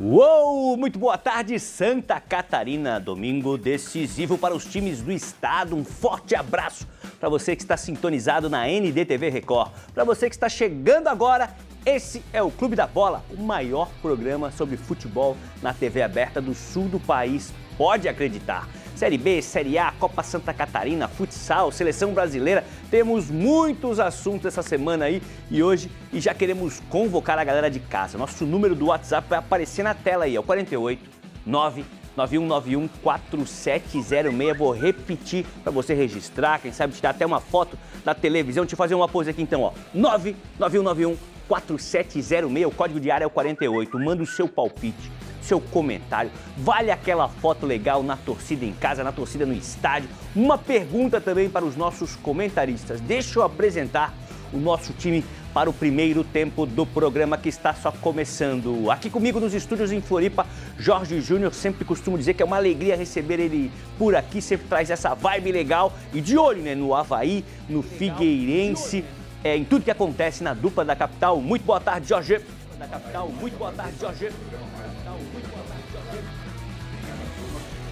Uou! Muito boa tarde, Santa Catarina. Domingo decisivo para os times do estado. Um forte abraço para você que está sintonizado na NDTV Record. Para você que está chegando agora, esse é o Clube da Bola, o maior programa sobre futebol na TV aberta do sul do país. Pode acreditar. Série B, Série A, Copa Santa Catarina, futsal, seleção brasileira. Temos muitos assuntos essa semana aí e hoje já queremos convocar a galera de casa. Nosso número do WhatsApp vai aparecer na tela aí, é o 48 99191 4706. Vou repetir para você registrar, quem sabe tirar até uma foto da televisão. Deixa eu fazer uma pose aqui então, ó. 99191 4706, o código de área é o 48. Manda o seu palpite, seu comentário, vale aquela foto legal na torcida em casa, na torcida no estádio. Uma pergunta também para os nossos comentaristas. Deixa eu apresentar o nosso time para o primeiro tempo do programa que está só começando. Aqui comigo nos estúdios em Floripa, Jorge Júnior. Sempre costumo dizer que é uma alegria receber ele por aqui, sempre traz essa vibe legal e de olho, né, no Avaí, no Figueirense, em tudo que acontece na dupla da capital. Muito boa tarde, Jorge. Da capital, muito boa tarde, Jorge.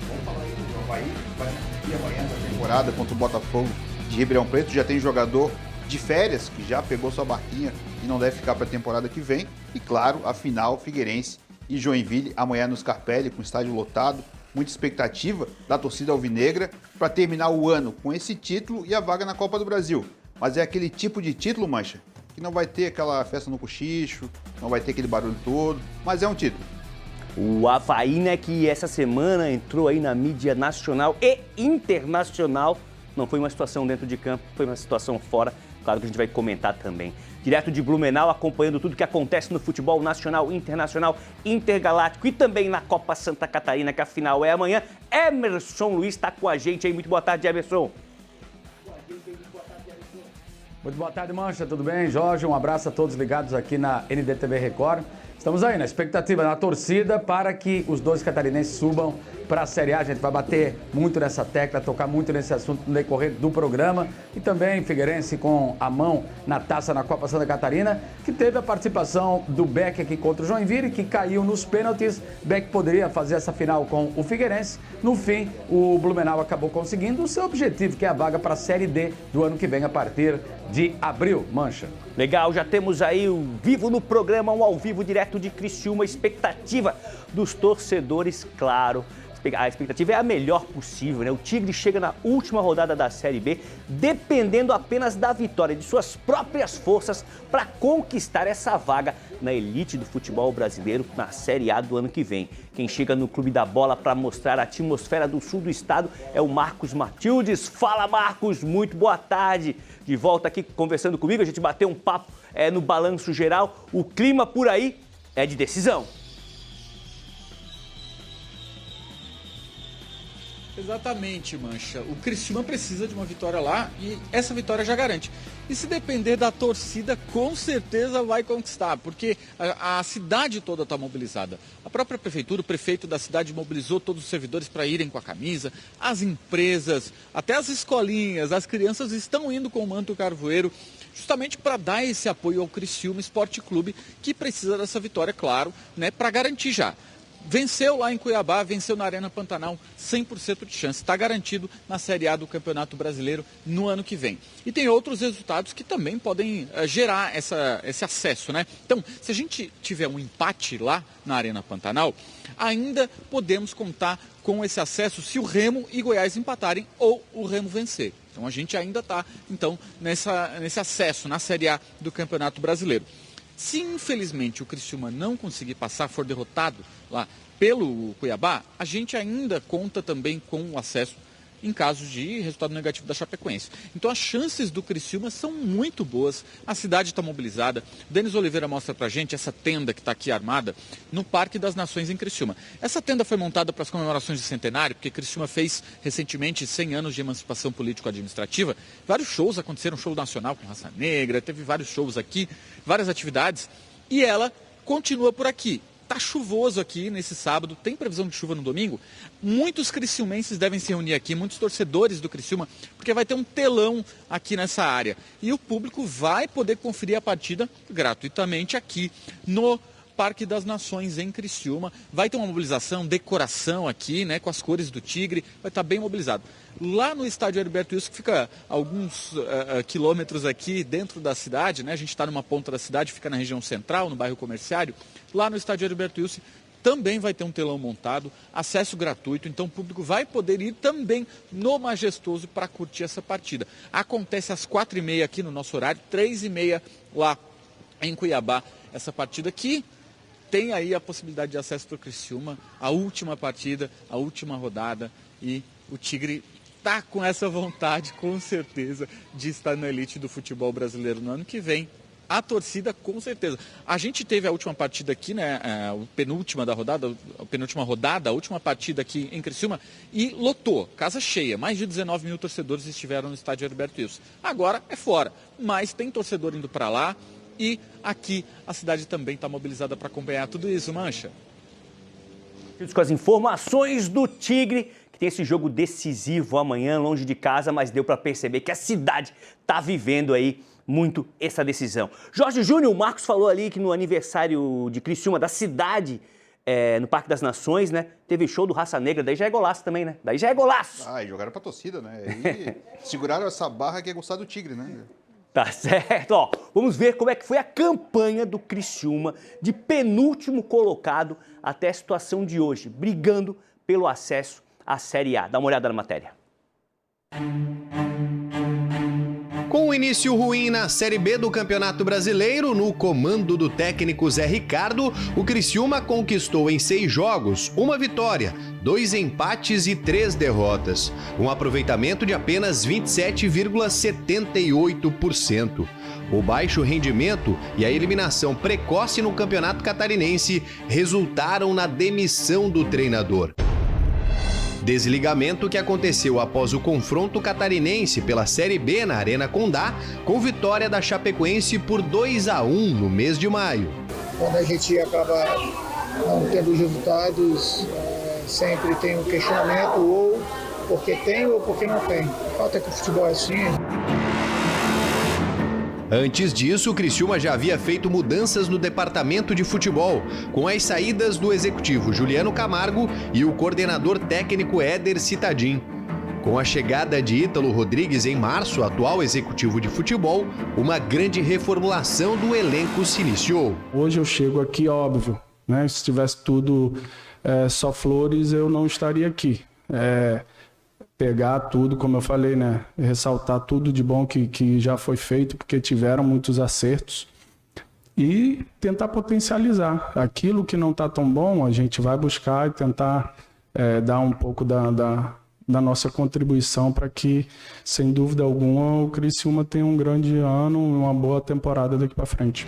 Vamos falar aí do Avaí, vai ir amanhã da temporada contra o Botafogo de Ribeirão Preto. Já tem jogador de férias que já pegou sua barquinha e não deve ficar para a temporada que vem. E claro, a final Figueirense e Joinville amanhã no Scarpelli, com o estádio lotado. Muita expectativa da torcida alvinegra para terminar o ano com esse título e a vaga na Copa do Brasil. Mas é aquele tipo de título, Mancha, que não vai ter aquela festa no cochicho, não vai ter aquele barulho todo, mas é um título. O Avaí, né, que essa semana entrou aí na mídia nacional e internacional. Não foi uma situação dentro de campo, foi uma situação fora. Claro que a gente vai comentar também. Direto de Blumenau, acompanhando tudo que acontece no futebol nacional, internacional, intergaláctico e também na Copa Santa Catarina, que a final é amanhã. Emerson Luiz está com a gente aí. Muito boa tarde, Emerson. Muito boa tarde, Mancha, tudo bem? Jorge, um abraço a todos ligados aqui na NDTV Record. Estamos aí na expectativa, na torcida para que os dois catarinenses subam para a Série A. A gente vai bater muito nessa tecla, tocar muito nesse assunto no decorrer do programa. E também Figueirense com a mão na taça na Copa Santa Catarina, que teve a participação do Beck aqui contra o Joinville, que caiu nos pênaltis. Beck poderia fazer essa final com o Figueirense. No fim, o Blumenau acabou conseguindo o seu objetivo, que é a vaga para a Série D do ano que vem, a partir de abril. Mancha. Legal, já temos aí o vivo no programa, um ao vivo direto de Criciúma. Expectativa dos torcedores, claro. A expectativa é a melhor possível, né? O Tigre chega na última rodada da Série B, dependendo apenas da vitória de suas próprias forças para conquistar essa vaga na elite do futebol brasileiro na Série A do ano que vem. Quem chega no Clube da Bola para mostrar a atmosfera do sul do estado é o Marcos Matildes. Fala, Marcos, muito boa tarde. De volta aqui conversando comigo, a gente bateu um papo no balanço geral. O clima por aí é de decisão. Exatamente, Mancha. O Criciúma precisa de uma vitória lá e essa vitória já garante. E se depender da torcida, com certeza vai conquistar, porque a cidade toda está mobilizada. A própria prefeitura, o prefeito da cidade mobilizou todos os servidores para irem com a camisa, as empresas, até as escolinhas, as crianças estão indo com o manto carvoeiro, justamente para dar esse apoio ao Criciúma Esporte Clube, que precisa dessa vitória, claro, né, para garantir já. Venceu lá em Cuiabá, venceu na Arena Pantanal, 100% de chance. Está garantido na Série A do Campeonato Brasileiro no ano que vem. E tem outros resultados que também podem gerar esse acesso, né? Então, se a gente tiver um empate lá na Arena Pantanal, ainda podemos contar com esse acesso se o Remo e Goiás empatarem ou o Remo vencer. Então, a gente ainda está, então, nesse acesso na Série A do Campeonato Brasileiro. Se infelizmente o Criciúma não conseguir passar, for derrotado lá pelo Cuiabá, a gente ainda conta também com o acesso em caso de resultado negativo da Chapecoense. Então as chances do Criciúma são muito boas, a cidade está mobilizada. Denis Oliveira mostra pra gente essa tenda que está aqui armada no Parque das Nações em Criciúma. Essa tenda foi montada para as comemorações de centenário, porque Criciúma fez recentemente 100 anos de emancipação político-administrativa. Vários shows aconteceram, show nacional com Raça Negra, teve vários shows aqui, várias atividades, e ela continua por aqui. Tá chuvoso aqui nesse sábado, tem previsão de chuva no domingo. Muitos criciumenses devem se reunir aqui, muitos torcedores do Criciúma, porque vai ter um telão aqui nessa área. E o público vai poder conferir a partida gratuitamente aqui no Parque das Nações, em Criciúma. Vai ter uma mobilização, decoração aqui, né, com as cores do Tigre, vai estar bem mobilizado. Lá no estádio Heriberto Wilson, que fica alguns quilômetros aqui dentro da cidade, né, a gente está numa ponta da cidade, fica na região central, no bairro Comerciário. Lá no estádio Heriberto Wilson também vai ter um telão montado, acesso gratuito, então o público vai poder ir também no Majestoso para curtir essa partida. Acontece às 4h30 aqui no nosso horário, 3h30 lá em Cuiabá, essa partida que tem aí a possibilidade de acesso para o Criciúma, a última partida, a última rodada, e o Tigre está com essa vontade, com certeza, de estar na elite do futebol brasileiro no ano que vem. A torcida, com certeza. A gente teve a última partida aqui, né, a penúltima rodada, a última partida aqui em Criciúma, e lotou, casa cheia. Mais de 19 mil torcedores estiveram no estádio Heriberto Wilson. Agora é fora, mas tem torcedor indo para lá, e aqui a cidade também está mobilizada para acompanhar tudo isso, Mancha. Com as informações do Tigre, que tem esse jogo decisivo amanhã, longe de casa, mas deu para perceber que a cidade está vivendo aí muito essa decisão. Jorge Júnior, o Marcos falou ali que no aniversário de Criciúma, da cidade, no Parque das Nações, né, teve show do Raça Negra, daí já é golaço também, né? Daí já é golaço. Ah, e jogaram pra torcida, né? E seguraram essa barra que é gostar do Tigre, né? Tá certo, ó. Vamos ver como é que foi a campanha do Criciúma, de penúltimo colocado até a situação de hoje, brigando pelo acesso à Série A. Dá uma olhada na matéria. Com o início ruim na Série B do Campeonato Brasileiro, no comando do técnico Zé Ricardo, o Criciúma conquistou em 6 jogos 1 vitória, 2 empates e 3 derrotas. Um aproveitamento de apenas 27,78%. O baixo rendimento e a eliminação precoce no Campeonato Catarinense resultaram na demissão do treinador. Desligamento que aconteceu após o confronto catarinense pela Série B na Arena Condá, com vitória da Chapecoense por 2-1 no mês de maio. Quando a gente acaba não tendo os resultados, sempre tem um questionamento, ou porque tem ou porque não tem. O fato é que o futebol é assim. Antes disso, o Criciúma já havia feito mudanças no departamento de futebol, com as saídas do executivo Juliano Camargo e o coordenador técnico Éder Citadin. Com a chegada de Ítalo Rodrigues em março, atual executivo de futebol, uma grande reformulação do elenco se iniciou. Hoje eu chego aqui, óbvio, né? Se tivesse tudo só flores, eu não estaria aqui. Pegar tudo, como eu falei, né? Ressaltar tudo de bom que já foi feito, porque tiveram muitos acertos, e tentar potencializar. Aquilo que não está tão bom, a gente vai buscar e tentar dar um pouco da nossa contribuição para que, sem dúvida alguma, o Criciúma tenha um grande ano, uma boa temporada daqui para frente.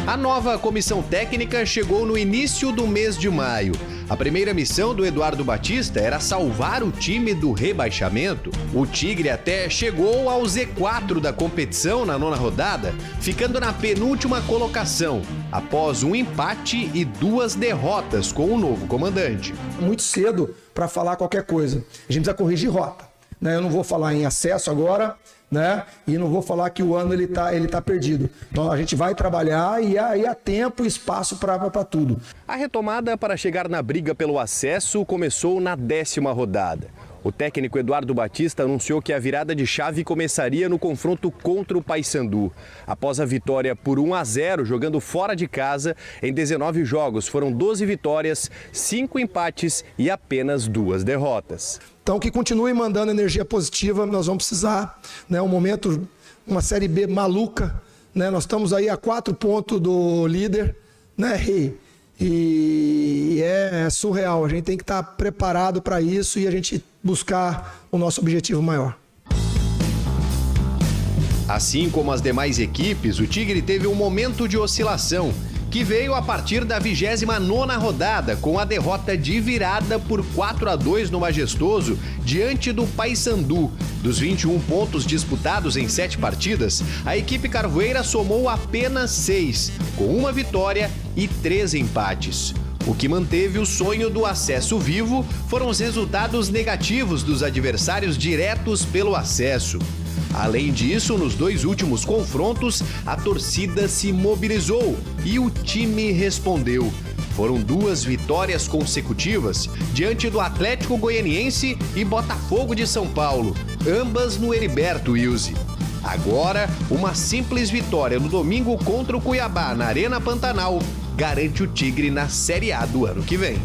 A nova comissão técnica chegou no início do mês de maio. A primeira missão do Eduardo Batista era salvar o time do rebaixamento. O Tigre até chegou ao Z4 da competição na 9ª rodada, ficando na penúltima colocação, após um empate e 2 derrotas com o novo comandante. Muito cedo para falar qualquer coisa. A gente precisa corrigir rota, né? Eu não vou falar em acesso agora, né? E não vou falar que o ano ele tá perdido. Então a gente vai trabalhar e aí há tempo e espaço para tudo. A retomada para chegar na briga pelo acesso começou na 10ª rodada. O técnico Eduardo Batista anunciou que a virada de chave começaria no confronto contra o Paysandu. Após a vitória por 1-0, jogando fora de casa, em 19 jogos foram 12 vitórias, 5 empates e apenas 2 derrotas. Então que continue mandando energia positiva, nós vamos precisar, né? Um momento, uma Série B maluca, né? Nós estamos aí a 4 pontos do líder, né? E é surreal, a gente tem que estar preparado para isso e a gente buscar o nosso objetivo maior. Assim como as demais equipes, o Tigre teve um momento de oscilação, que veio a partir da 29ª rodada, com a derrota de virada por 4-2 no Majestoso, diante do Paysandu. Dos 21 pontos disputados em 7 partidas, a equipe carvoeira somou apenas 6, com 1 vitória e 3 empates. O que manteve o sonho do acesso vivo foram os resultados negativos dos adversários diretos pelo acesso. Além disso, nos 2 últimos confrontos, a torcida se mobilizou e o time respondeu. Foram 2 vitórias consecutivas diante do Atlético Goianiense e Botafogo de São Paulo, ambas no Heriberto Wilson. Agora, uma simples vitória no domingo contra o Cuiabá na Arena Pantanal garante o Tigre na Série A do ano que vem.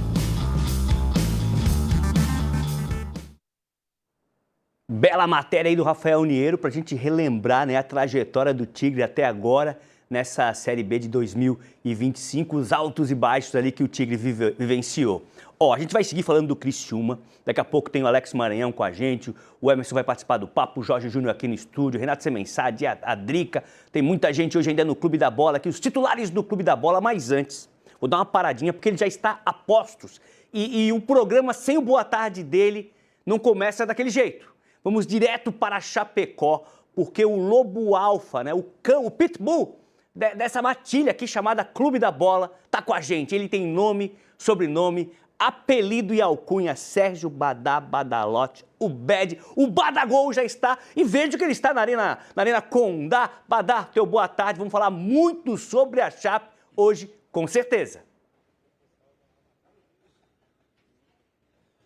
Bela matéria aí do Rafael Niero para a gente relembrar, né, a trajetória do Tigre até agora nessa Série B de 2025, os altos e baixos ali que o Tigre vivenciou. Ó, a gente vai seguir falando do Criciúma, daqui a pouco tem o Alex Maranhão com a gente, o Emerson vai participar do papo, o Jorge Júnior aqui no estúdio, Renato Semensade, a Drica, tem muita gente hoje ainda no Clube da Bola, aqui os titulares do Clube da Bola, mas antes, vou dar uma paradinha porque ele já está a postos e o programa sem o Boa Tarde dele não começa daquele jeito. Vamos direto para Chapecó, porque o lobo alfa, né, o cão, o pitbull dessa matilha aqui chamada Clube da Bola, tá com a gente. Ele tem nome, sobrenome, apelido e alcunha, Sérgio Badá Badalote, o Bad, o Badagol já está, e vejo que ele está na Arena Condá. Badá, teu boa tarde, vamos falar muito sobre a Chape hoje, com certeza.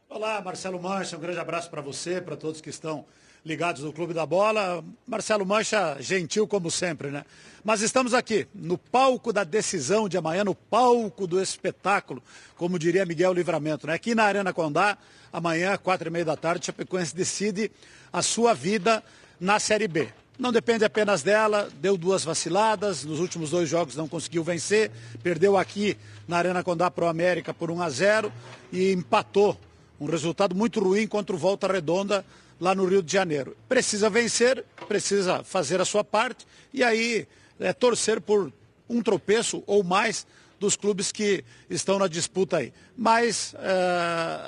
Olá, Marcelo Mancha, um grande abraço para você, para todos que estão ligados no Clube da Bola. Marcelo Mancha, gentil como sempre, né? Mas estamos aqui, no palco da decisão de amanhã, no palco do espetáculo, como diria Miguel Livramento, né? Aqui na Arena Condá, amanhã, 4h30 da tarde, Chapecoense decide a sua vida na Série B. Não depende apenas dela, deu 2 vaciladas, nos últimos 2 jogos não conseguiu vencer, perdeu aqui na Arena Condá para o América por 1-0 e empatou. Um resultado muito ruim contra o Volta Redonda lá no Rio de Janeiro. Precisa vencer, precisa fazer a sua parte e aí torcer por um tropeço ou mais dos clubes que estão na disputa aí. Mas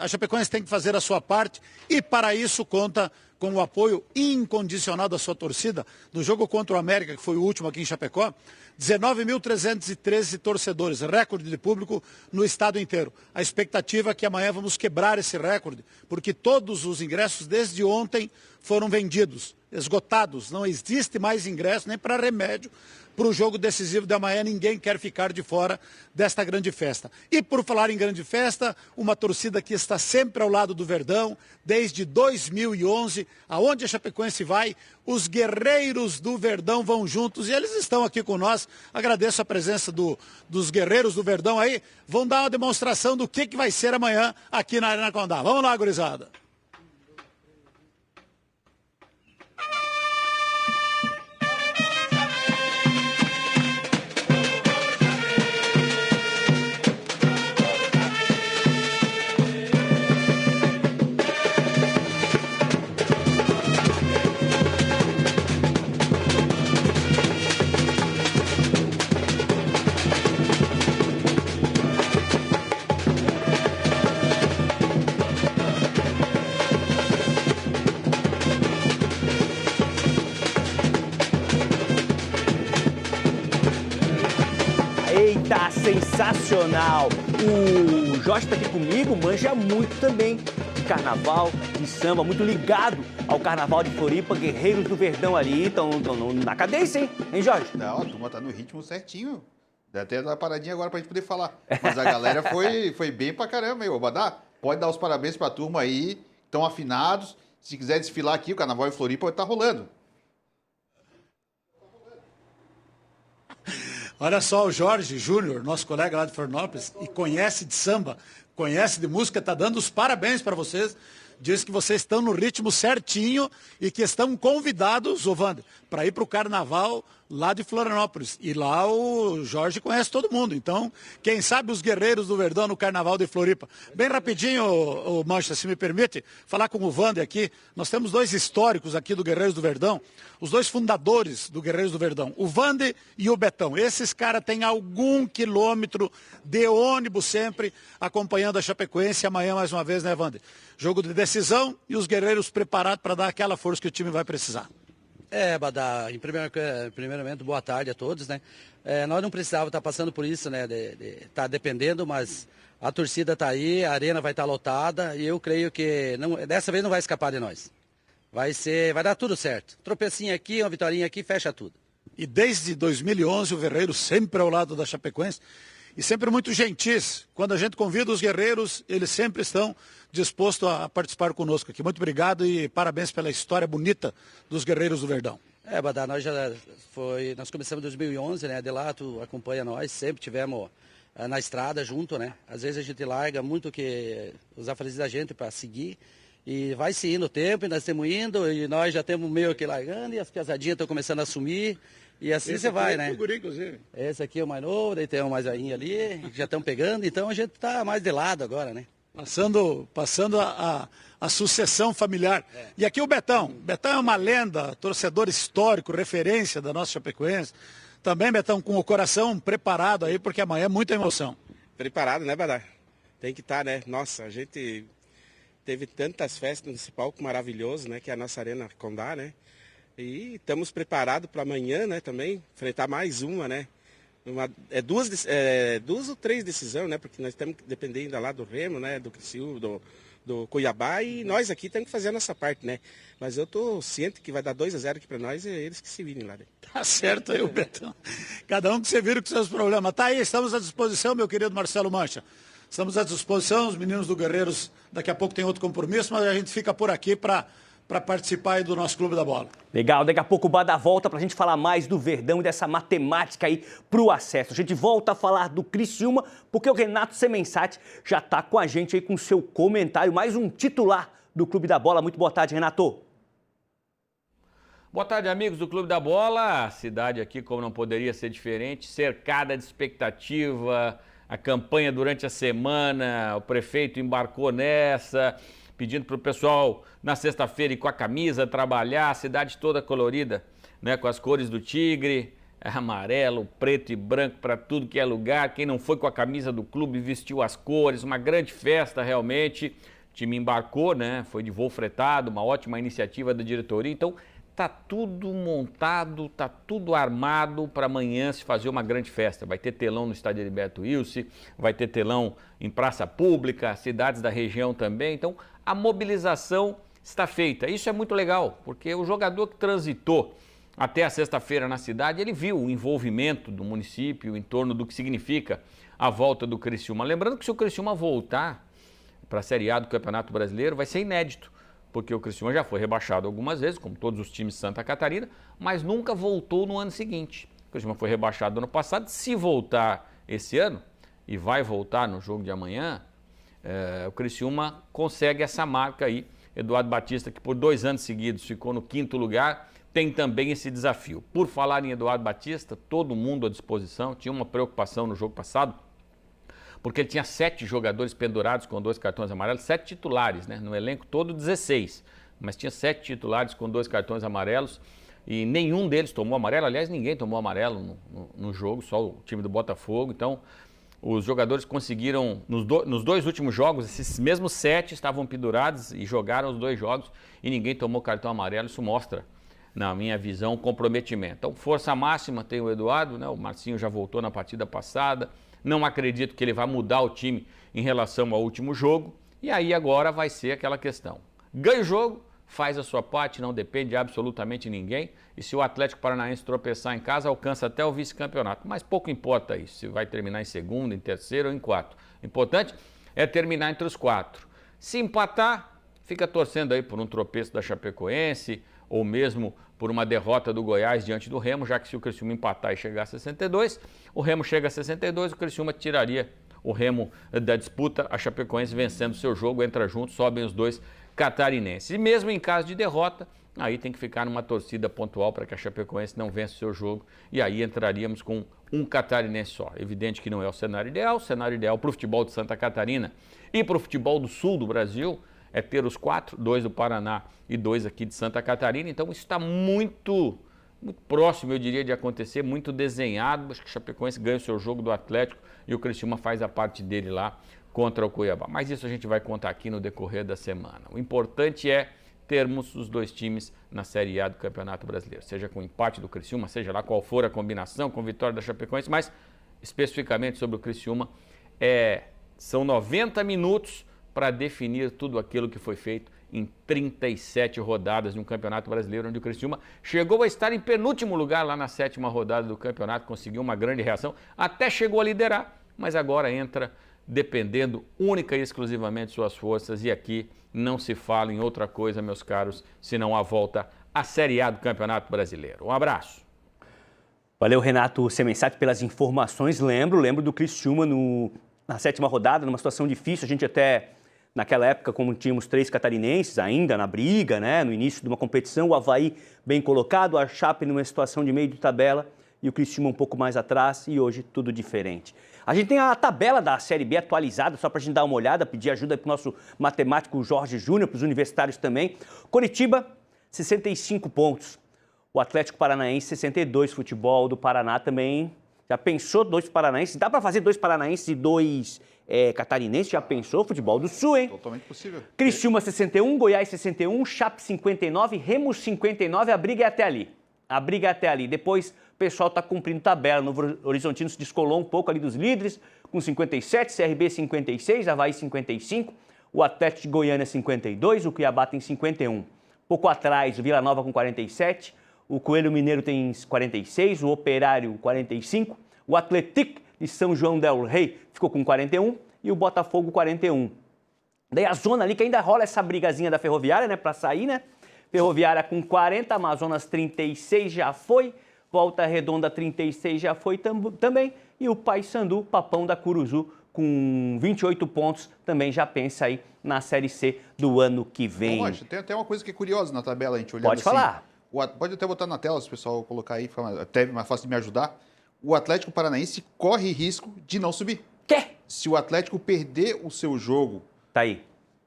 a Chapecoense tem que fazer a sua parte e para isso conta com o apoio incondicional da sua torcida. No jogo contra o América, que foi o último aqui em Chapecó, 19.313 torcedores, recorde de público no estado inteiro. A expectativa é que amanhã vamos quebrar esse recorde, porque todos os ingressos desde ontem foram vendidos, esgotados. Não existe mais ingresso nem para remédio. Para o jogo decisivo de amanhã, ninguém quer ficar de fora desta grande festa. E por falar em grande festa, uma torcida que está sempre ao lado do Verdão, desde 2011, aonde a Chapecoense vai, os guerreiros do Verdão vão juntos e eles estão aqui com nós. Agradeço a presença dos guerreiros do Verdão aí. Vão dar uma demonstração do que vai ser amanhã aqui na Arena Condá. Vamos lá, gurizada. Eita, sensacional! O Jorge está aqui comigo, manja muito também de carnaval, de samba, muito ligado ao carnaval de Floripa, guerreiros do Verdão ali, estão na cadência, hein, Jorge? Não, a turma tá no ritmo certinho. Dá até uma paradinha agora pra gente poder falar. Mas a galera foi bem pra caramba, hein, ô Badá? Pode dar os parabéns pra turma aí, estão afinados. Se quiser desfilar aqui, o carnaval em Floripa tá rolando. Olha só, o Jorge Júnior, nosso colega lá de Florianópolis, e conhece de samba, conhece de música, está dando os parabéns para vocês. Diz que vocês estão no ritmo certinho e que estão convidados, ô Wander, para ir para o carnaval lá de Florianópolis. E lá o Jorge conhece todo mundo. Então, quem sabe os guerreiros do Verdão no carnaval de Floripa. Bem rapidinho, ô Mancha, se me permite, falar com o Wander aqui. Nós temos 2 históricos aqui do Guerreiros do Verdão, os 2 fundadores do Guerreiros do Verdão, o Wander e o Betão. Esses caras têm algum quilômetro de ônibus sempre acompanhando a Chapecoense. Amanhã, mais uma vez, né, Wander? Jogo de decisão e os guerreiros preparados para dar aquela força que o time vai precisar. Badá, primeiramente, boa tarde a todos, né? Nós não precisávamos estar passando por isso, né? De estar dependendo, mas a torcida está aí, a arena vai estar lotada e eu creio que dessa vez não vai escapar de nós. vai dar tudo certo. Tropecinho aqui, uma vitória aqui, fecha tudo. E desde 2011 o Verreiro sempre ao lado da Chapecoense e sempre muito gentis. Quando a gente convida os guerreiros, eles sempre estão dispostos a participar conosco aqui. Muito obrigado e parabéns pela história bonita dos guerreiros do Verdão. Badá, nós começamos em 2011, né? De lá tu acompanha nós, sempre tivemos na estrada junto, né? Às vezes a gente larga muito que os afazeres da gente para seguir e vai se indo o tempo e nós estamos indo e nós já temos meio que largando e as piazadinhas estão começando a assumir e assim você vai, né? Inclusive. Esse aqui é o mais novo, daí tem um mais velhinho ali, que já estão pegando, então a gente tá mais de lado agora, né? Passando a sucessão familiar. E aqui o Betão. Betão é uma lenda, torcedor histórico, referência da nossa Chapecoense. Também, Betão, com o coração preparado aí, porque amanhã é muita emoção. Preparado, né, Badá? Tem que estar, né? Nossa, a gente teve tantas festas nesse palco maravilhoso, né? Que é a nossa Arena Condá, né? E estamos preparados para amanhã, né? Também, enfrentar mais uma, né? Duas ou três decisões, né? Porque nós temos que depender ainda lá do Remo, né? Do Criciúma, do Cuiabá e nós aqui temos que fazer a nossa parte, né? Mas eu tô ciente que vai dar 2-0 aqui para nós e eles que se virem lá. Né? Tá certo aí o Betão. Cada um que se vira com seus problemas. Tá aí, estamos à disposição, meu querido Marcelo Mancha. Estamos à disposição, os meninos do Guerreiros daqui a pouco tem outro compromisso, mas a gente fica por aqui para participar aí do nosso Clube da Bola. Legal, daqui a pouco o Badá volta pra gente falar mais do Verdão e dessa matemática aí pro acesso. A gente volta a falar do Criciúma, porque o Renato Semensati já tá com a gente aí com seu comentário, mais um titular do Clube da Bola. Muito boa tarde, Renato. Boa tarde, amigos do Clube da Bola. A cidade aqui, como não poderia ser diferente, cercada de expectativa, a campanha durante a semana, o prefeito embarcou nessa, pedindo para o pessoal na sexta-feira ir com a camisa, trabalhar, a cidade toda colorida, né, com as cores do Tigre, amarelo, preto e branco para tudo que é lugar. Quem não foi com a camisa do clube vestiu as cores, uma grande festa realmente. O time embarcou, né, foi de voo fretado, uma ótima iniciativa da diretoria. Então, tá tudo montado, tá tudo armado para amanhã se fazer uma grande festa. Vai ter telão no estádio Heriberto Wilson, vai ter telão em praça pública, cidades da região também. Então, a mobilização está feita. Isso é muito legal, porque o jogador que transitou até a sexta-feira na cidade, ele viu o envolvimento do município em torno do que significa a volta do Criciúma. Lembrando que se o Criciúma voltar para a Série A do Campeonato Brasileiro, vai ser inédito, porque o Criciúma já foi rebaixado algumas vezes, como todos os times de Santa Catarina, mas nunca voltou no ano seguinte. O Criciúma foi rebaixado no ano passado, se voltar esse ano, e vai voltar no jogo de amanhã, o Criciúma consegue essa marca aí. Eduardo Batista, que por 2 anos seguidos ficou no 5º lugar, tem também esse desafio. Por falar em Eduardo Batista, todo mundo à disposição, tinha uma preocupação no jogo passado, porque ele tinha 7 jogadores pendurados com 2 cartões amarelos, 7 titulares, né? No elenco todo 16, mas tinha 7 titulares com 2 cartões amarelos e nenhum deles tomou amarelo. Aliás, ninguém tomou amarelo no jogo, só o time do Botafogo. Então, os jogadores conseguiram, nos 2 últimos jogos, esses mesmos 7 estavam pendurados e jogaram os 2 jogos e ninguém tomou cartão amarelo. Isso mostra, na minha visão, comprometimento. Então, força máxima tem o Eduardo, né? O Marcinho já voltou na partida passada. Não acredito que ele vai mudar o time em relação ao último jogo. E aí agora vai ser aquela questão. Ganha o jogo, faz a sua parte, não depende de absolutamente ninguém. E se o Atlético Paranaense tropeçar em casa, alcança até o vice-campeonato. Mas pouco importa isso, se vai terminar em segundo, em terceiro ou em quarto. O importante é terminar entre os 4. Se empatar, fica torcendo aí por um tropeço da Chapecoense, ou mesmo por uma derrota do Goiás diante do Remo, já que se o Criciúma empatar e chegar a 62, o Remo chega a 62, o Criciúma tiraria o Remo da disputa, a Chapecoense vencendo seu jogo, entra junto, sobem os 2 catarinenses. E mesmo em caso de derrota, aí tem que ficar numa torcida pontual para que a Chapecoense não vença o seu jogo, e aí entraríamos com um catarinense só. Evidente que não é o cenário ideal para o futebol de Santa Catarina e para o futebol do sul do Brasil é ter os 4, 2 do Paraná e 2 aqui de Santa Catarina. Então isso está muito próximo, eu diria, de acontecer, muito desenhado. Acho que o Chapecoense ganha o seu jogo do Atlético e o Criciúma faz a parte dele lá contra o Cuiabá. Mas isso a gente vai contar aqui no decorrer da semana. O importante é termos os 2 times na Série A do Campeonato Brasileiro, seja com empate do Criciúma, seja lá qual for a combinação, com vitória da Chapecoense, mas especificamente sobre o Criciúma, são 90 minutos para definir tudo aquilo que foi feito em 37 rodadas de um campeonato brasileiro, onde o Criciúma chegou a estar em penúltimo lugar lá na 7ª rodada do campeonato, conseguiu uma grande reação, até chegou a liderar, mas agora entra dependendo única e exclusivamente de suas forças, e aqui não se fala em outra coisa, meus caros, senão a volta à Série A do Campeonato Brasileiro. Um abraço. Valeu, Renato Semensati, pelas informações. Lembro do Criciúma na 7ª rodada, numa situação difícil. A gente até, naquela época, como tínhamos 3 catarinenses ainda na briga, né, no início de uma competição, o Avaí bem colocado, a Chape numa situação de meio de tabela e o Criciúma um pouco mais atrás, e hoje tudo diferente. A gente tem a tabela da Série B atualizada, só para a gente dar uma olhada, pedir ajuda para o nosso matemático Jorge Júnior, para os universitários também. Coritiba, 65 pontos. O Atlético Paranaense, 62. Futebol do Paraná também. Já pensou 2 paranaenses? Dá para fazer 2 paranaenses e 2 catarinenses? Já pensou? Futebol do Sul, hein? Totalmente possível. Criciúma, 61. Goiás, 61. Chape, 59. Remo, 59. A briga é até ali. Depois, o pessoal está cumprindo tabela. O Novo Horizontino se descolou um pouco ali dos líderes, com 57. CRB, 56. Avaí, 55. O Atlético de Goiânia, 52. O Cuiabá tem 51. Pouco atrás, o Vila Nova com 47. O Coelho Mineiro tem 46, o Operário 45, o Atlético de São João del Rei ficou com 41 e o Botafogo 41. Daí a zona ali que ainda rola essa brigazinha da Ferroviária, né, para sair, né? Ferroviária com 40, Amazonas 36 já foi, Volta Redonda 36 já foi também e o Paysandu, Papão da Curuzu, com 28 pontos, também já pensa aí na Série C do ano que vem. Tem até uma coisa que é curiosa na tabela, a gente olhando Pode falar. Pode até botar na tela, se o pessoal colocar aí, fica até mais fácil de me ajudar. O Atlético Paranaense corre risco de não subir. Quê? Se o Atlético perder o seu jogo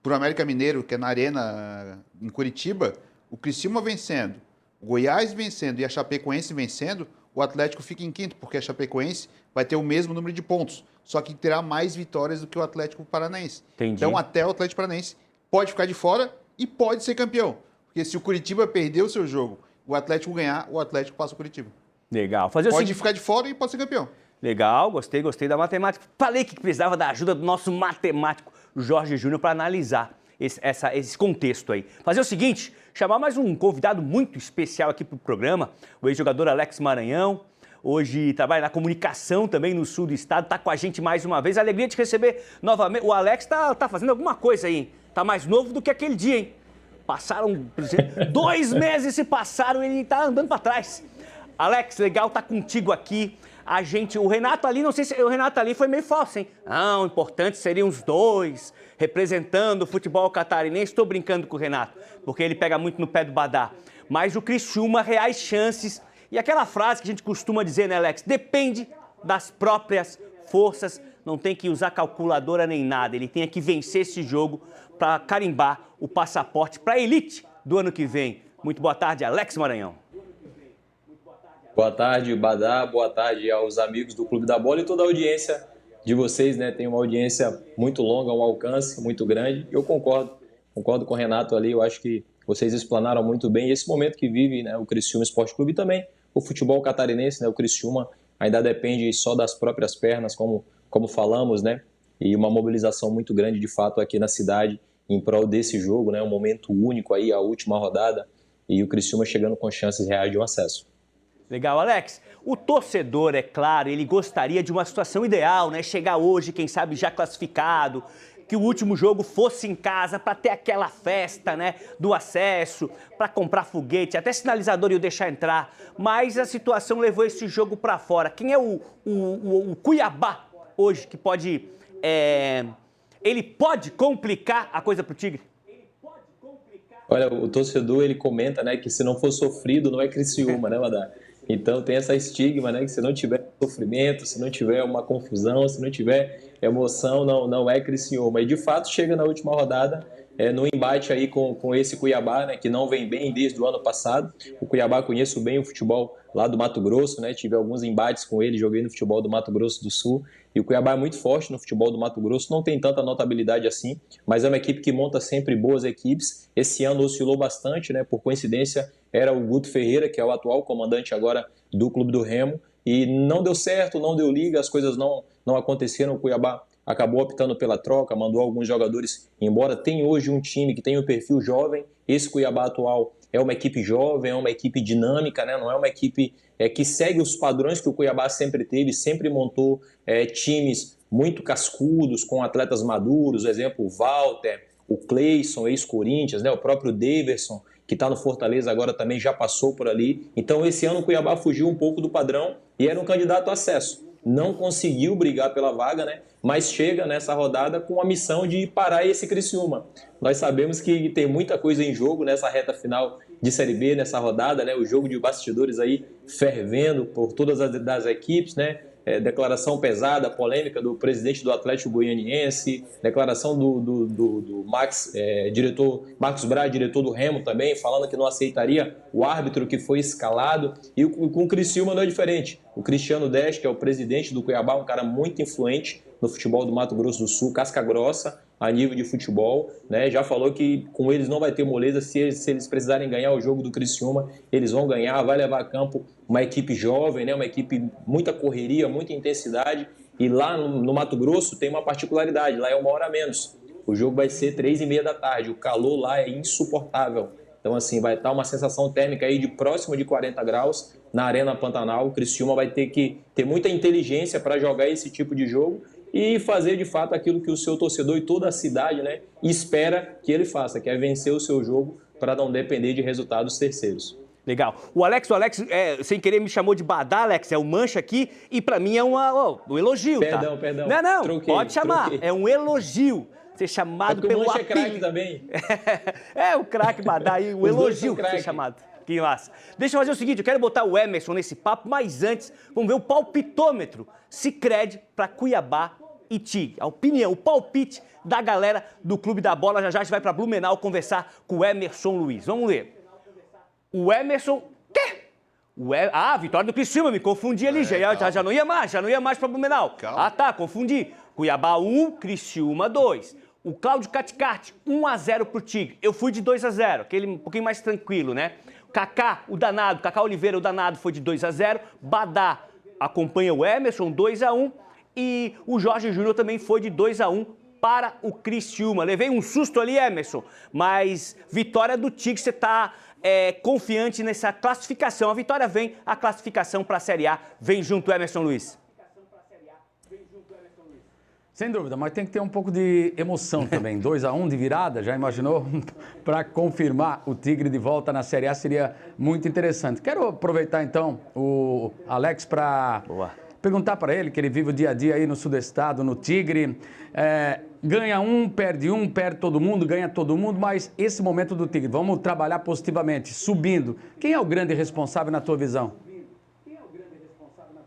pro América Mineiro, que é na Arena em Curitiba, o Criciúma vencendo, o Goiás vencendo e a Chapecoense vencendo, o Atlético fica em quinto, porque a Chapecoense vai ter o mesmo número de pontos, só que terá mais vitórias do que o Atlético Paranaense. Entendi. Então até o Atlético Paranaense pode ficar de fora e pode ser campeão. Porque se o Curitiba perder o seu jogo, o Atlético ganhar, o Atlético passa o Curitiba. Legal. Pode ficar de fora e pode ser campeão. Legal, gostei da matemática. Falei que precisava da ajuda do nosso matemático Jorge Júnior para analisar esse contexto aí. Fazer o seguinte, chamar mais um convidado muito especial aqui para o programa, o ex-jogador Alex Maranhão. Hoje trabalha na comunicação também no sul do estado, está com a gente mais uma vez. Alegria de receber novamente. O Alex tá fazendo alguma coisa aí, hein? Tá mais novo do que aquele dia, hein? Passaram 2 meses se passaram e ele tá andando para trás. Alex, legal tá contigo aqui. O Renato ali, não sei se o Renato ali foi meio falso, hein? Não, o importante seriam os 2 representando o futebol catarinense. Estou brincando com o Renato, porque ele pega muito no pé do badá. Mas o Criciúma, reais chances. E aquela frase que a gente costuma dizer, né, Alex? Depende das próprias forças. Não tem que usar calculadora nem nada. Ele tem que vencer esse jogo para carimbar o passaporte para a elite do ano que vem. Muito boa tarde, Alex Maranhão. Boa tarde, Badá. Boa tarde aos amigos do Clube da Bola e toda a audiência de vocês, né? Tem uma audiência muito longa, um alcance muito grande. Eu concordo com o Renato ali. Eu acho que vocês explanaram muito bem. E esse momento que vive, né, o Criciúma Esporte Clube e também o futebol catarinense, né? O Criciúma ainda depende só das próprias pernas, como falamos, né? E uma mobilização muito grande, de fato, aqui na cidade em prol desse jogo, né? Um momento único aí, a última rodada, e o Criciúma chegando com chances reais de um acesso. Legal, Alex. O torcedor, é claro, ele gostaria de uma situação ideal, né? Chegar hoje, quem sabe, já classificado, que o último jogo fosse em casa para ter aquela festa, né? Do acesso, para comprar foguete, até sinalizador ia deixar entrar. Mas a situação levou esse jogo para fora. Quem é o Cuiabá hoje que pode... Ele pode complicar a coisa pro Tigre? Olha, o torcedor, ele comenta, né, que se não for sofrido, não é Criciúma, né, Badá? Então tem essa estigma, né, que se não tiver sofrimento, se não tiver uma confusão, se não tiver emoção, não é Criciúma. E de fato chega na última rodada, no embate aí com esse Cuiabá, né, que não vem bem desde o ano passado. O Cuiabá, conheço bem o futebol lá do Mato Grosso, né, tive alguns embates com ele, joguei no futebol do Mato Grosso do Sul. E o Cuiabá é muito forte no futebol do Mato Grosso, não tem tanta notabilidade assim, mas é uma equipe que monta sempre boas equipes. Esse ano oscilou bastante, né? Por coincidência, era o Guto Ferreira, que é o atual comandante agora do Clube do Remo, e não deu certo, não deu liga, as coisas não aconteceram. O Cuiabá acabou optando pela troca, mandou alguns jogadores embora. Tem hoje um time que tem um perfil jovem. Esse Cuiabá atual é uma equipe jovem, é uma equipe dinâmica, né? Não é uma equipe que segue os padrões que o Cuiabá sempre teve, sempre montou times muito cascudos, com atletas maduros, exemplo, o Walter, o Cleison, ex-Corinthians, né? O próprio Daverson, que está no Fortaleza agora também já passou por ali. Então esse ano o Cuiabá fugiu um pouco do padrão e era um candidato a acesso. Não conseguiu brigar pela vaga, né? Mas chega nessa rodada com a missão de parar esse Criciúma. Nós sabemos que tem muita coisa em jogo nessa reta final de Série B, nessa rodada, né? O jogo de bastidores aí fervendo por todas as equipes, né? Declaração pesada, polêmica do presidente do Atlético Goianiense, declaração do Marcos Braz, diretor do Remo também, falando que não aceitaria o árbitro que foi escalado. E com o Criciúma não é diferente. O Cristiano Deste, que é o presidente do Cuiabá, um cara muito influente no futebol do Mato Grosso do Sul, casca grossa a nível de futebol, né? Já falou que com eles não vai ter moleza, se eles precisarem ganhar o jogo do Criciúma, eles vão ganhar, vai levar a campo uma equipe jovem, né? Uma equipe muita correria, muita intensidade, e lá no Mato Grosso tem uma particularidade, lá é 1 hora a menos, o jogo vai ser 3h30 da tarde, o calor lá é insuportável, então assim, vai estar uma sensação térmica aí de próximo de 40 graus na Arena Pantanal. O Criciúma vai ter que ter muita inteligência para jogar esse tipo de jogo e fazer de fato aquilo que o seu torcedor e toda a cidade, né, espera que ele faça, que é vencer o seu jogo para não depender de resultados terceiros. Legal. O Alex, sem querer me chamou de Badá, Alex, é um mancha aqui e para mim é um elogio, perdão, tá? Perdão, Não, pode chamar, troquei. É um elogio. Ser chamado pelo mancha apelido. É craque também. O craque Badá aí, o elogio ser chamado. Que massa. Deixa eu fazer o seguinte, eu quero botar o Emerson nesse papo, mas antes, vamos ver o palpitômetro Sicredi para Cuiabá e Tigre. A opinião, o palpite da galera do Clube da Bola. Já a gente vai para Blumenau conversar com o Emerson Luiz. Vamos ler. O Emerson... Quê? Vitória do Criciúma, me confundi ali. Já não ia mais para Blumenau. Calma. Tá, confundi. Cuiabá 1, Criciúma 2. O Cláudio Caticarte, 1-0 pro Tigre. Eu fui de 2-0, aquele um pouquinho mais tranquilo, né? Kaká Oliveira, o danado, foi de 2-0. Badá acompanha o Emerson, 2-1. E o Jorge Júnior também foi de 2-1 para o Criciúma. Levei um susto ali, Emerson, mas vitória do Tigre, você está confiante nessa classificação. A vitória vem, a classificação para a Série A vem junto, Emerson Luiz. Sem dúvida, mas tem que ter um pouco de emoção também. 2-1 de virada, já imaginou? Para confirmar o Tigre de volta na Série A seria muito interessante. Quero aproveitar então o Alex para perguntar para ele, que ele vive o dia a dia aí no Sudestado, no Tigre. Ganha perde todo mundo, ganha todo mundo, mas esse momento do Tigre, vamos trabalhar positivamente, subindo. Quem é o grande responsável na tua visão?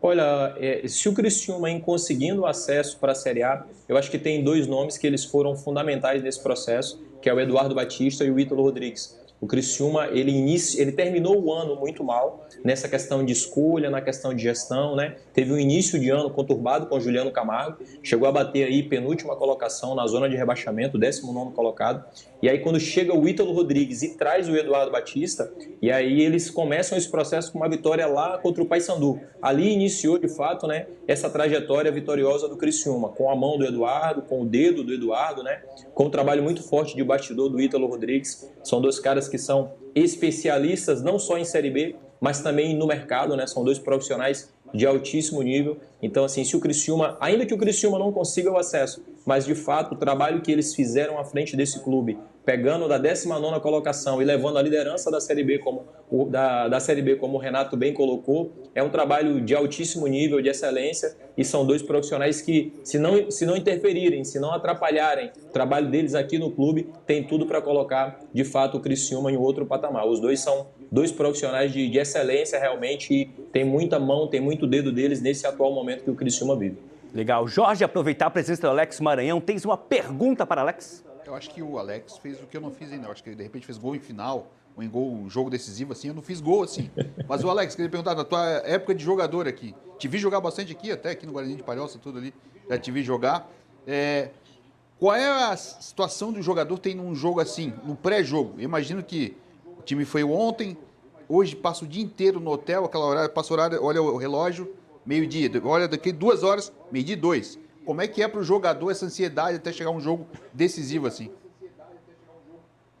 Olha, se o Criciúma em conseguindo acesso para a Série A, eu acho que tem 2 nomes que eles foram fundamentais nesse processo, que é o Eduardo Batista e o Ítalo Rodrigues. O Criciúma, ele terminou o ano muito mal nessa questão de escolha, na questão de gestão, né? Teve um início de ano conturbado com o Juliano Camargo, chegou a bater aí penúltima colocação na zona de rebaixamento, 19º colocado. E aí quando chega o Ítalo Rodrigues e traz o Eduardo Batista, e aí eles começam esse processo com uma vitória lá contra o Paysandu. Ali iniciou, de fato, né, essa trajetória vitoriosa do Criciúma, com a mão do Eduardo, com o dedo do Eduardo, né, com um trabalho muito forte de bastidor do Ítalo Rodrigues. São 2 caras que são especialistas não só em Série B, mas também no mercado, né? São 2 profissionais de altíssimo nível. Então, assim, se o Criciúma, ainda que o Criciúma não consiga o acesso, mas de fato o trabalho que eles fizeram à frente desse clube, pegando da 19ª colocação e levando a liderança da Série B, como o Renato bem colocou, é um trabalho de altíssimo nível, de excelência, e são 2 profissionais que, se não interferirem, se não atrapalharem o trabalho deles aqui no clube, tem tudo para colocar, de fato, o Criciúma em outro patamar. Os 2 são 2 profissionais de excelência, realmente, e tem muita mão, tem muito dedo deles nesse atual momento que o Criciúma vive. Legal. Jorge, aproveitar a presença do Alex Maranhão, tens uma pergunta para Alex? Eu acho que o Alex fez o que eu não fiz ainda. Eu acho que ele, de repente, fez gol em final, ou em um jogo decisivo, assim. Eu não fiz gol, assim. Mas o Alex, queria perguntar, na tua época de jogador aqui, te vi jogar bastante aqui, até aqui no Guarani de Palhoça, tudo ali, já te vi jogar. Qual é a situação do jogador tem num jogo assim, no pré-jogo? Eu imagino que o time foi ontem, hoje passa o dia inteiro no hotel, aquela hora, passa o horário, olha o relógio, meio-dia, olha daqui 2 horas, meio-dia 2. Como é que é para o jogador essa ansiedade até chegar um jogo decisivo assim?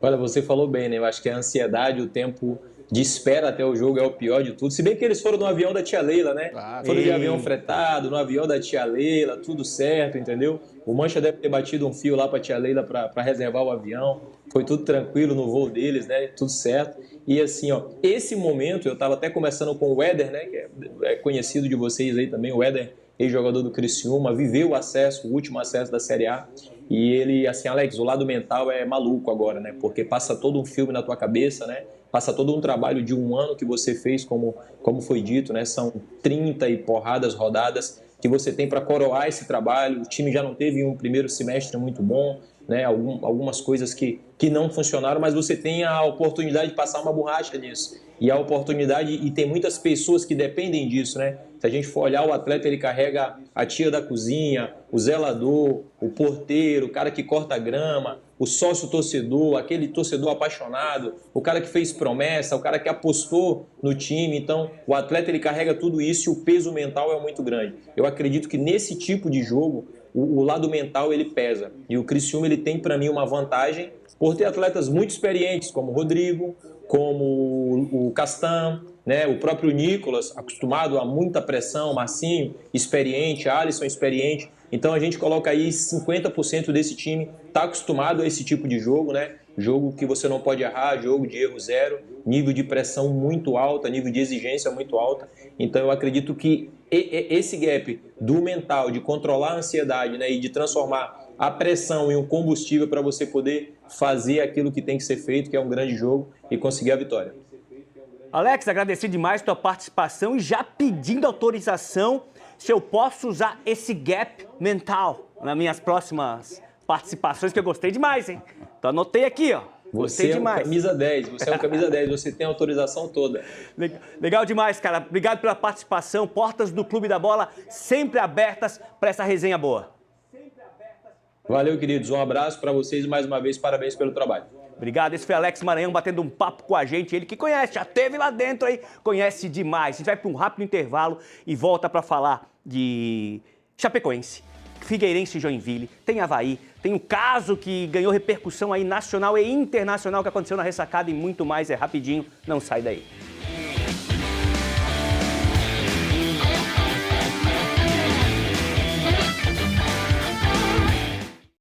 Olha, você falou bem, né? Eu acho que a ansiedade, o tempo de espera até o jogo é o pior de tudo. Se bem que eles foram no avião da tia Leila, né? Foram de avião fretado, no avião da tia Leila, tudo certo, entendeu? O Mancha deve ter batido um fio lá para a tia Leila para reservar o avião. Foi tudo tranquilo no voo deles, né? Tudo certo. E assim, ó, esse momento, eu estava até conversando com o Éder, né? Que é conhecido de vocês aí também, o Éder, ex-jogador do Criciúma, viveu o acesso, o último acesso da Série A. E ele, assim, Alex, o lado mental é maluco agora, né? Porque passa todo um filme na tua cabeça, né? Passa todo um trabalho de um ano que você fez, como foi dito, né? São 30 e porradas rodadas que você tem para coroar esse trabalho. O time já não teve um primeiro semestre muito bom, né? Algumas coisas que não funcionaram, mas você tem a oportunidade de passar uma borracha nisso. E a oportunidade, e tem muitas pessoas que dependem disso, né? Se a gente for olhar, o atleta, ele carrega a tia da cozinha, o zelador, o porteiro, o cara que corta a grama, o sócio torcedor, aquele torcedor apaixonado, o cara que fez promessa, o cara que apostou no time. Então, o atleta, ele carrega tudo isso e o peso mental é muito grande. Eu acredito que nesse tipo de jogo, o lado mental, ele pesa. E o Criciúma, ele tem, para mim, uma vantagem por ter atletas muito experientes, como o Rodrigo, como o Castan, né? O próprio Nicolas, acostumado a muita pressão, Marcinho, experiente, Alisson, experiente. Então a gente coloca aí 50% desse time está acostumado a esse tipo de jogo, né? Jogo que você não pode errar, jogo de erro zero, nível de pressão muito alta, nível de exigência muito alta. Então eu acredito que esse gap do mental, de controlar a ansiedade, né, e de transformar a pressão em um combustível para você poder fazer aquilo que tem que ser feito, que é um grande jogo, e conseguir a vitória. Alex, agradecer demais a tua participação e já pedindo autorização se eu posso usar esse gap mental nas minhas próximas participações, que eu gostei demais, hein? Então anotei aqui, ó. Gostei Você é demais. um camisa 10, você é um camisa 10, você tem a autorização toda. Legal demais, cara. Obrigado pela participação. Portas do Clube da Bola sempre abertas para essa resenha boa. Valeu, queridos. Um abraço para vocês e mais uma vez, parabéns pelo trabalho. Obrigado. Esse foi Alex Maranhão batendo um papo com a gente. Ele que conhece, já esteve lá dentro aí, conhece demais. A gente vai para um rápido intervalo e volta para falar de Chapecoense, Figueirense e Joinville. Tem Avaí, tem um caso que ganhou repercussão aí nacional e internacional que aconteceu na ressacada e muito mais. É rapidinho, não sai daí.